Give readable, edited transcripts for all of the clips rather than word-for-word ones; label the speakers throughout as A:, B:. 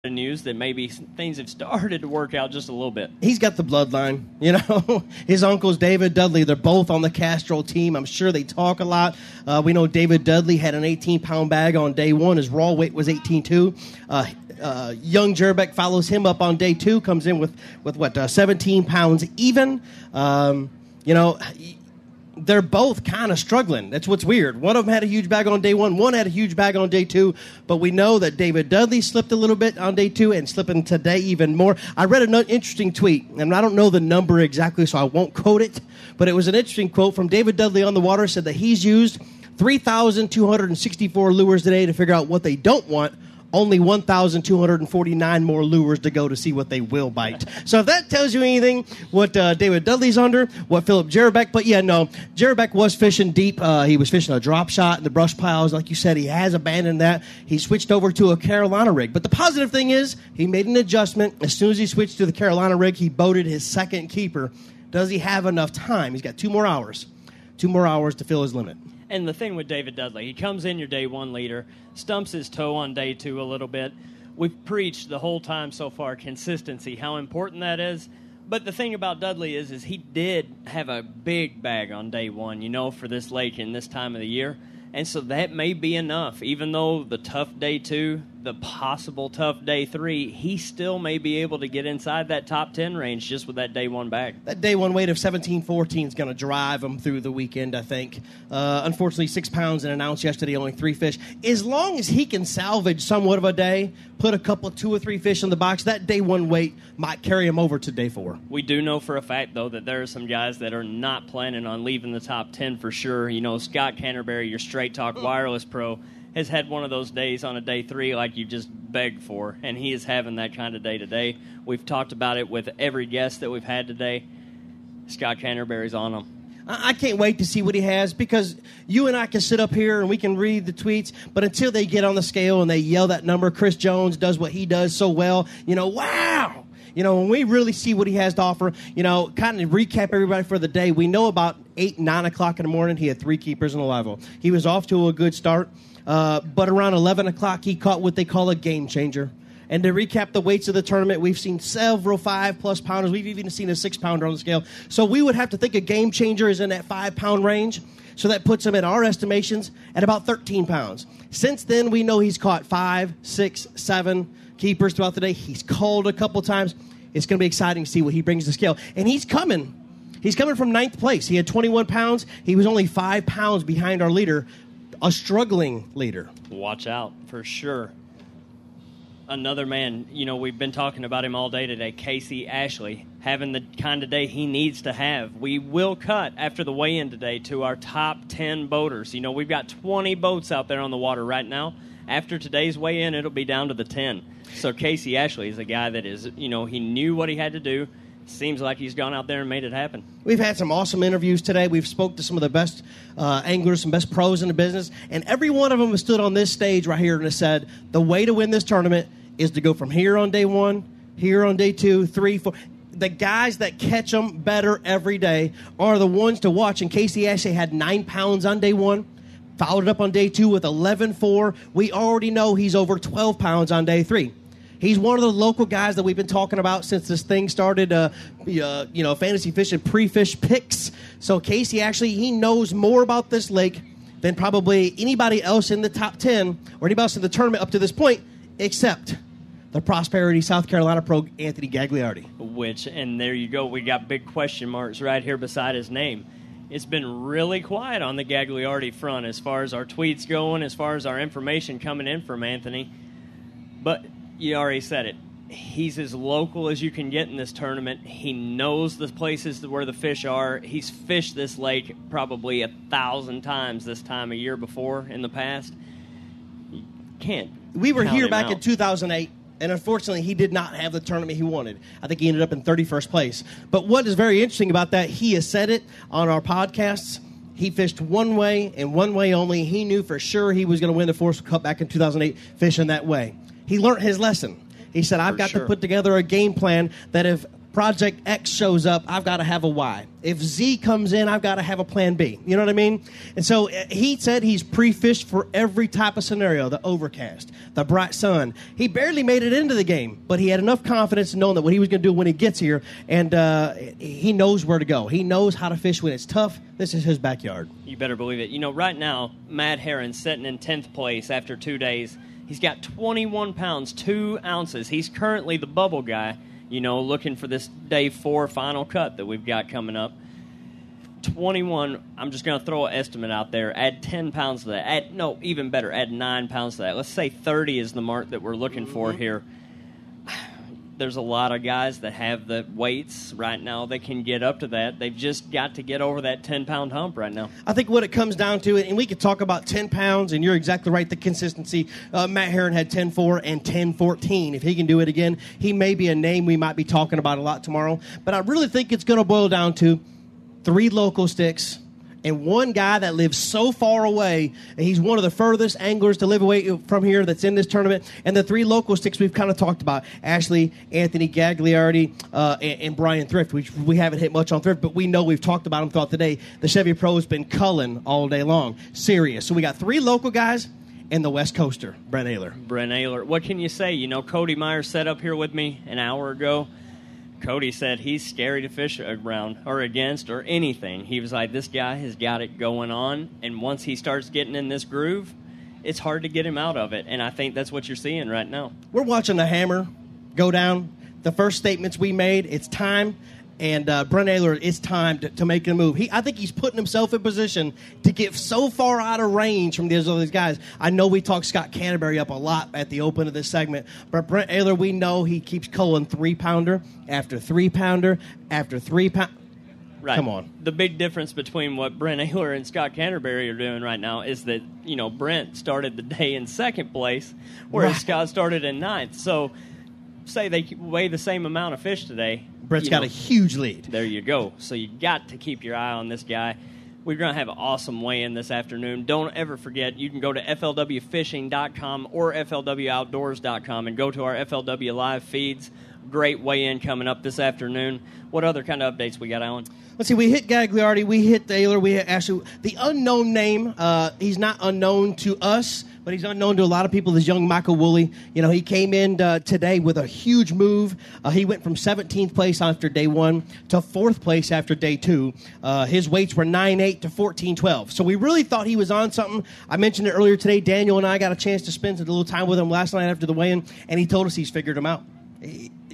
A: news that maybe things have started to work out just a little bit.
B: He's got the bloodline, His uncles, David Dudley, they're both on the Castrol team. I'm sure they talk a lot. We know David Dudley had an 18-pound bag on day one. His raw weight was 18.2. Young Jerbeck follows him up on day two, comes in with 17 pounds even. They're both kind of struggling. That's what's weird. One of them had a huge bag on day one had a huge bag on day two, but we know that David Dudley slipped a little bit on day two and slipping today even more. I read an interesting tweet, and I don't know the number exactly, so I won't quote it, but it was an interesting quote from David Dudley on the water, said that he's used 3,264 lures today to figure out what they don't want. Only 1,249 more lures to go to see what they will bite. So if that tells you anything, what David Dudley's under, what Philip Jerbeck, but Jerbeck was fishing deep. He was fishing a drop shot in the brush piles. Like you said, he has abandoned that. He switched over to a Carolina rig. But the positive thing is he made an adjustment. As soon as he switched to the Carolina rig, he boated his second keeper. Does he have enough time? He's got 2 more hours. 2 more hours to fill his limit.
A: And the thing with David Dudley, he comes in your day one leader, stumps his toe on day two a little bit. We've preached the whole time so far consistency, how important that is. But the thing about Dudley is he did have a big bag on day one, for this lake in this time of the year. And so that may be enough. Even though the tough day two, the possible tough day three, he still may be able to get inside that top 10 range just with that day one bag.
B: That day one weight of 17.14 is going to drive him through the weekend, I think. Unfortunately, 6 pounds and an ounce yesterday, only 3 fish. As long as he can salvage somewhat of a day, put a couple, 2 or 3 fish in the box, that day one weight might carry him over to day 4.
A: We do know for a fact, though, that there are some guys that are not planning on leaving the top 10 for sure. Scott Canterbury, your Straight Talk Wireless Pro, has had one of those days on a day 3 like you just begged for, and he is having that kind of day today. We've talked about it with every guest that we've had today. Scott Canterbury's on him.
B: I can't wait to see what he has, because you and I can sit up here and we can read the tweets, but until they get on the scale and they yell that number, Chris Jones does what he does so well, wow! When we really see what he has to offer, kind of recap everybody for the day, we know about 8, 9 o'clock in the morning, he had 3 keepers in a live well. He was off to a good start, but around 11 o'clock, he caught what they call a game changer. And to recap the weights of the tournament, we've seen several 5-plus pounders. We've even seen a 6-pounder on the scale. So we would have to think a game changer is in that 5-pound range. So that puts him in our estimations at about 13 pounds. Since then, we know he's caught 5, 6, 7 keepers throughout the day. He's called a couple times. It's going to be exciting to see what he brings to the scale. And he's coming. He's coming from 9th place. He had 21 pounds. He was only 5 pounds behind our leader, a struggling leader.
A: Watch out, for sure. Another man, we've been talking about him all day today, Casey Ashley, having the kind of day he needs to have. We will cut after the weigh-in today to our top 10 boaters. We've got 20 boats out there on the water right now. After today's weigh-in, it'll be down to the 10. So Casey Ashley is a guy that is, he knew what he had to do. Seems like he's gone out there and made it happen.
B: We've had some awesome interviews today. We've spoke to some of the best anglers, some best pros in the business, and every one of them has stood on this stage right here and has said, the way to win this tournament is to go from here on day 1, here on day 2, 3, 4. The guys that catch them better every day are the ones to watch. And Casey Ashley had 9 pounds on day 1, followed it up on day 2 with 11.4. We already know he's over 12 pounds on day 3. He's one of the local guys that we've been talking about since this thing started, fantasy fishing, pre-fish picks. So Casey actually, he knows more about this lake than probably anybody else in the top 10 or anybody else in the tournament up to this point, except the Prosperity South Carolina pro, Anthony Gagliardi.
A: And there you go, we got big question marks right here beside his name. It's been really quiet on the Gagliardi front as far as our tweets going, as far as our information coming in from Anthony. But you already said it. He's as local as you can get in this tournament. He knows the places where the fish are. He's fished this lake probably 1,000 times this time of year before in the past. You can't.
B: We were here back in 2008, and unfortunately, he did not have the tournament he wanted. I think he ended up in 31st place. But what is very interesting about that, he has said it on our podcasts. He fished one way and one way only. He knew for sure he was going to win the Forrest Wood Cup back in 2008 fishing that way. He learned his lesson. He said, I've got to put together a game plan that if Project X shows up, I've got to have a Y. If Z comes in, I've got to have a plan B. You know what I mean? And so he said he's pre-fished for every type of scenario, the overcast, the bright sun. He barely made it into the game, but he had enough confidence in knowing that what he was going to do when he gets here, and he knows where to go. He knows how to fish when it's tough. This is his backyard.
A: You better believe it. You know, right now, Matt Heron sitting in 10th place after 2 days. He's got 21 pounds, 2 ounces. He's currently the bubble guy, you know, looking for this day 4 final cut that we've got coming up. 21, I'm just going to throw an estimate out there. Add 10 pounds to that. Even better, add 9 pounds to that. Let's say 30 is the mark that we're looking for here. There's a lot of guys that have the weights right now that can get up to that. They've just got to get over that 10-pound hump right now.
B: I think what it comes down to, and we could talk about 10 pounds, and you're exactly right, the consistency. Matt Heron had 10.4 and 10.14. If he can do it again, he may be a name we might be talking about a lot tomorrow. But I really think it's going to boil down to 3 local sticks and one guy that lives so far away, and he's one of the furthest anglers to live away from here that's in this tournament. And the 3 local sticks we've kind of talked about, Ashley, Anthony Gagliardi, and Brian Thrift, which we haven't hit much on Thrift, but we know we've talked about him throughout the day. The Chevy Pro has been culling all day long. Serious. So we got 3 local guys and the West Coaster, Brent Ayler.
A: Brent Ayler. What can you say? You know, Cody Myers sat up here with me an hour ago. Cody said he's scary to fish around or against or anything. He was like, this guy has got it going on, and once he starts getting in this groove, it's hard to get him out of it, and I think that's what you're seeing right now.
B: We're watching the hammer go down. The first statements we made, it's time, and Brent Ayler, it's time to make a move. I think he's putting himself in position to get so far out of range from these other guys. I know we talked Scott Canterbury up a lot at the open of this segment, but Brent Ayler, we know he keeps culling 3-pounder after 3-pounder after 3-pounder.
A: Right.
B: Come on.
A: The big difference between what Brent Ayler and Scott Canterbury are doing right now is that, you know, Brent started the day in 2nd place, whereas Scott started in 9th. So say they weigh the same amount of fish today.
B: Brett's got a huge lead.
A: There you go. So you got to keep your eye on this guy. We're going to have an awesome weigh-in this afternoon. Don't ever forget, you can go to flwfishing.com or flwoutdoors.com and go to our FLW Live feeds. Great weigh-in coming up this afternoon. What other kind of updates we got, Alan?
B: Let's see, we hit Gagliardi, we hit Ayler, we hit Ashley. The unknown name, he's not unknown to us, but he's unknown to a lot of people, this young Michael Woolley. You know, he came in today with a huge move. He went from 17th place after day 1 to 4th place after day 2. His weights were 9.8 to 14.12. So we really thought he was on something. I mentioned it earlier today. Daniel and I got a chance to spend a little time with him last night after the weigh-in, and he told us he's figured him out.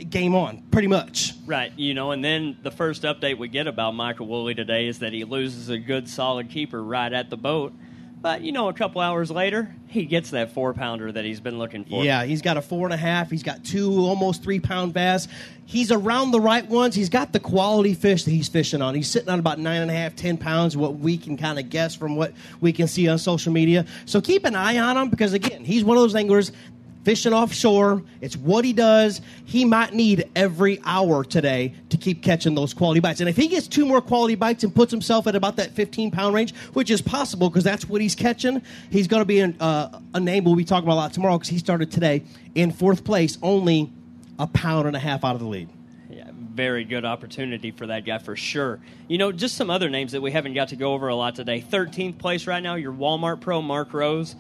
B: Game on, pretty much.
A: Right, you know, and then the first update we get about Michael Woolley today is that he loses a good, solid keeper right at the boat. But, you know, a couple hours later, he gets that 4-pounder that he's been looking for.
B: Yeah, he's got a 4.5. He's got 2 almost 3-pound bass. He's around the right ones. He's got the quality fish that he's fishing on. He's sitting on about 9.5, 10 pounds, what we can kind of guess from what we can see on social media. So keep an eye on him because, again, he's one of those anglers fishing offshore. It's what he does. He might need every hour today to keep catching those quality bites. And if he gets 2 more quality bites and puts himself at about that 15-pound range, which is possible because that's what he's catching, he's going to be a name we'll be talking about a lot tomorrow because he started today in 4th place, only 1.5 pounds out of the lead.
A: Yeah, very good opportunity for that guy for sure. You know, just some other names that we haven't got to go over a lot today. 13th place right now, your Walmart Pro, Mark Rose.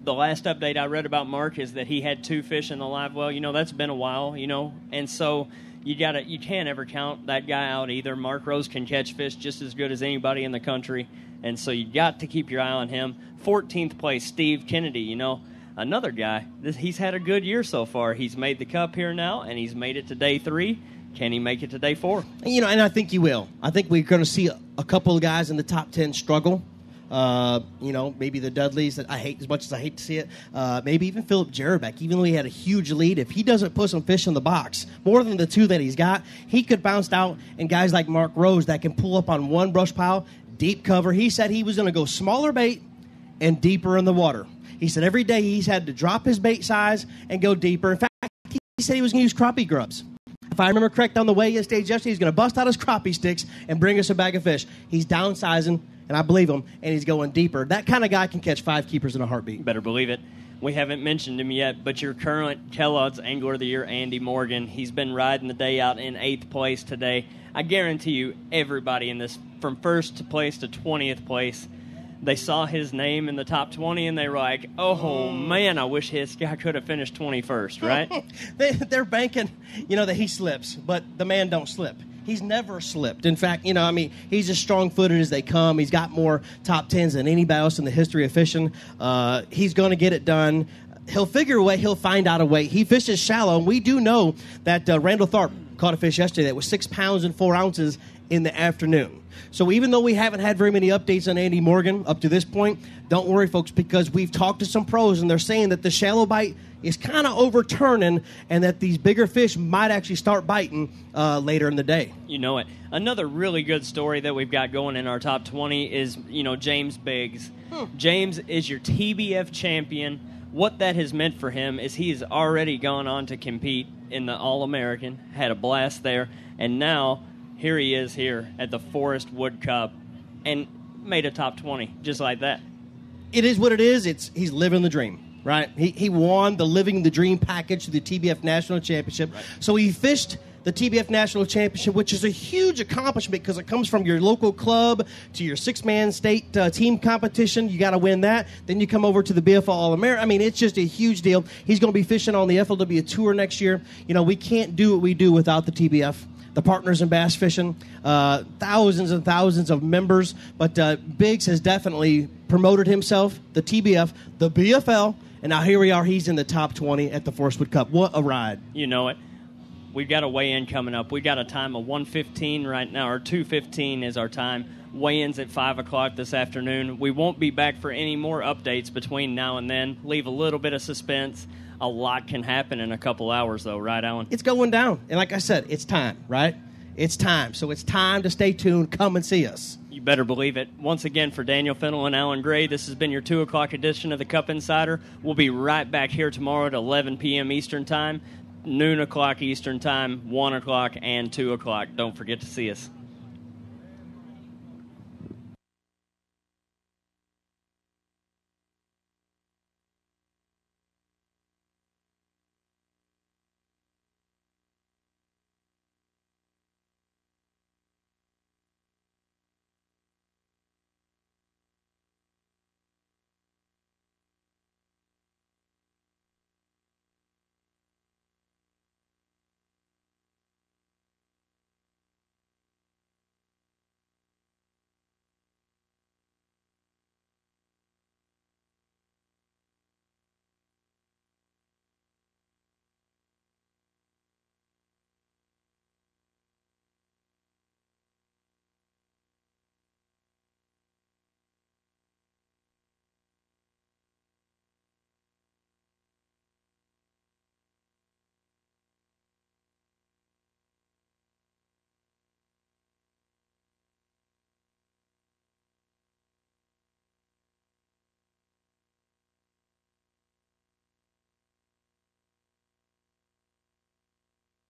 A: The last update I read about Mark is that he had 2 fish in the live well. You know, that's been a while, you know. And so you can't ever count that guy out either. Mark Rose can catch fish just as good as anybody in the country. And so you got to keep your eye on him. 14th place, Steve Kennedy, you know, another guy. He's had a good year so far. He's made the Cup here now, and he's made it to day 3. Can he make it to day 4?
B: You know, and I think he will. I think we're going to see a couple of guys in the top 10 struggle. You know, maybe the Dudleys that I hate as much as I hate to see it. Maybe even Philip Jerbeck, even though he had a huge lead, if he doesn't put some fish in the box, more than the 2 that he's got, he could bounce out. And guys like Mark Rose that can pull up on one brush pile, deep cover. He said he was going to go smaller bait and deeper in the water. He said every day he's had to drop his bait size and go deeper. In fact, he said he was going to use crappie grubs. If I remember correct, on the weigh-in stage yesterday, he's going to bust out his crappie sticks and bring us a bag of fish. He's downsizing, and I believe him, and he's going deeper. That kind of guy can catch 5 keepers in a heartbeat.
A: Better believe it. We haven't mentioned him yet, but your current Kellogg's Angler of the Year, Andy Morgan, he's been riding the day out in 8th place today. I guarantee you everybody in this, from 1st place to 20th place, they saw his name in the top 20, and they were like, oh, man, I wish his guy could have finished 21st, right?
B: They're banking, that he slips, but the man don't slip. He's never slipped. In fact, he's as strong-footed as they come. He's got more top 10s than anybody else in the history of fishing. He's going to get it done. He'll figure a way. He'll find out a way. He fishes shallow, and we do know that Randall Tharp caught a fish yesterday that was 6 pounds and 4 ounces in the afternoon. So even though we haven't had very many updates on Andy Morgan up to this point, don't worry, folks, because we've talked to some pros, and they're saying that the shallow bite is kind of overturning and that these bigger fish might actually start biting later in the day.
A: You know it. Another really good story that we've got going in our top 20 is, James Biggs. James is your TBF champion. What that has meant for him is he has already gone on to compete in the All-American, had a blast there, and now here he is here at the Forrest Wood Cup and made a top 20 just like that.
B: It is what it is. He's living the dream. Right, he won the Living the Dream package to the TBF National Championship. Right. So he fished the TBF National Championship, which is a huge accomplishment because it comes from your local club to your 6-man state team competition. You got to win that. Then you come over to the BFL All-American. I mean, it's just a huge deal. He's going to be fishing on the FLW Tour next year. We can't do what we do without the TBF. The Partners in Bass Fishing, thousands and thousands of members. But Biggs has definitely promoted himself, the TBF, the BFL, and now here we are. He's in the top 20 at the Forrest Wood Cup. What a ride.
A: You know it. We've got a weigh-in coming up. We've got a time of 1:15 right now, or 2:15 is our time. Weigh-ins at 5 o'clock this afternoon. We won't be back for any more updates between now and then. Leave a little bit of suspense. A lot can happen in a couple hours, though, right, Alan?
B: It's going down. And like I said, it's time, right? It's time. So it's time to stay tuned. Come and see us.
A: You better believe it. Once again, for Daniel Fennel and Alan Gray, this has been your 2 o'clock edition of the Cup Insider. We'll be right back here tomorrow at 11 p.m. Eastern Time, noon o'clock Eastern Time, 1 o'clock, and 2 o'clock. Don't forget to see us.